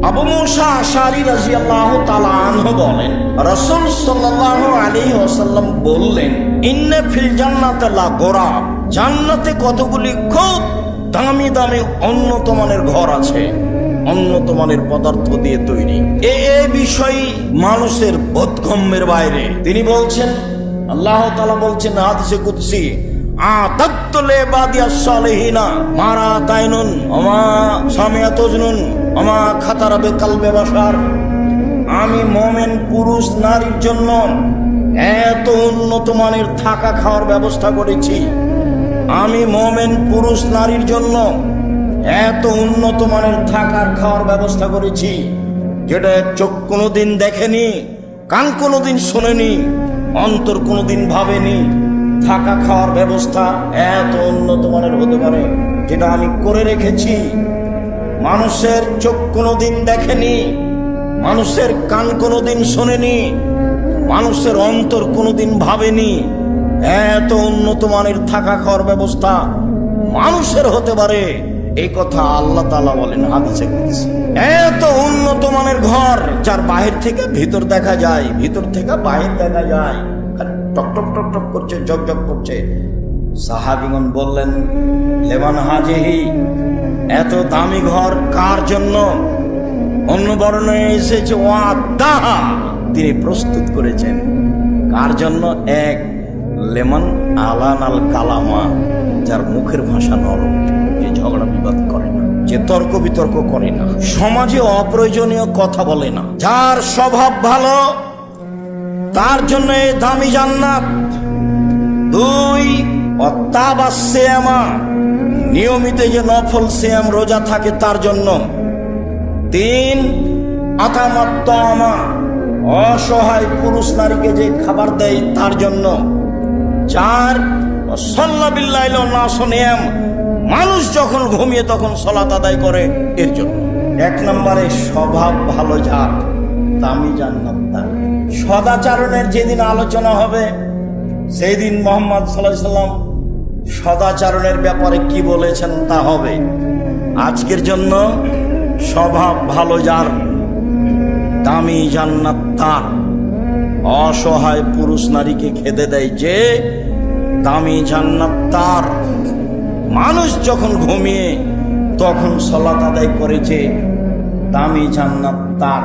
আবু মুসা আশআরী রাদিয়াল্লাহু তাআলা আনহু বলেন, রাসূল সাল্লাল্লাহু আলাইহি ওয়াসাল্লাম বললেন, ইন্না ফিল জান্নাতি লা গোরাব, জান্নাতে কতগুলি খুব দামি দামি উন্নত মানের ঘর আছে, উন্নত মানের পদার্থ দিয়ে তৈরি। এই বিষয়ে মানুষের বোধগম্যের বাইরে। তিনি বলছেন, আল্লাহ তাআলা বলছেন হাদিসে কুদসি, আতাদতু লিবাদিয়াস সালিহিনা মা রাআত আইনুন ওয়া মা সামিআত উযনুন ওয়া মা খাতারা বিকালবে বাশার। আমি মুমিন পুরুষ নারীর জন্য এত উন্নত মানের থাকা খাওয়ার ব্যবস্থা করেছি। আমি মুমিন পুরুষ নারীর জন্য এত উন্নত মানের থাকার খাওয়ার ব্যবস্থা করেছি, যেটা চোখ কোনোদিন দেখেনি, কান কোনোদিন শোনেনি, অন্তর কোনোদিন ভাবেনি। থাকা খাওয়ার ব্যবস্থা এত উন্নত মানের হতে পারে, যেটা আমি করে রেখেছি। মানুষের চোখ কোনোদিন দেখেনি, মানুষের কান কোনোদিন শোনেনি, মানুষের অন্তর কোনোদিন ভাবেনি। এত উন্নত মানের থাকা খাওয়ার ব্যবস্থা মানুষের হতে পারে, এই কথা আল্লাহ তাআলা বলেন হাদিসে কুদসি। এত উন্নত মানের ঘর, যার বাহির থেকে ভিতর দেখা যায়, ভিতর থেকে বাহির দেখা যায়, টক টক টক টক করছে, জগজগ করছে। সাহাবীগণ বললেন, লেমান হাজিহি, এত দামি ঘর কার জন্য? অন্য বর্ণনায় এসেছে ওয়াদাহা, তিনি প্রস্তুত করেছেন। কার জন্য? এক, লেমান আলান আল কালামা, যার মুখের ভাষা নরম, যে ঝগড়া বিবাদ করে না, যে তর্ক বিতর্ক করে না, সমাজে অপ্রয়োজনীয় কথা বলে না, যার স্বভাব ভালো, তার জন্য এই দামি জান্নাত। দুই, অত্তাবা সিয়ামা, নিয়মিত যে নফল সিয়াম রোজা থাকে তার জন্য। তিন, আতামাত্তামা, অসহায় পুরুষ নারীকে যে খাবার দেয় তার জন্য। চার, সাল্লা বিল্লাইল নাসু নিয়াম, মানুষ যখন ঘুমিয়ে তখন সালাত আদায় করে, এর জন্য। এক নম্বরে স্বভাব ভালো যার, দামি জান্নাত তার। সদাচরণের যেদিন আলোচনা হবে সেই দিন মুহাম্মদ সাল্লাল্লাহু আলাইহি সাল্লাম সদাচরণের ব্যাপারে কি বলেছেন তা হবে। আজকের জন্য স্বভাব ভালো যার, দামি জান্নাত তার। অসহায় পুরুষ নারীকে খেতে দেয় যে, দামি জান্নাত তার। মানুষ যখন ঘুমিয়ে তখন সালাত আদায় করেছে, দামি জান্নাত তার।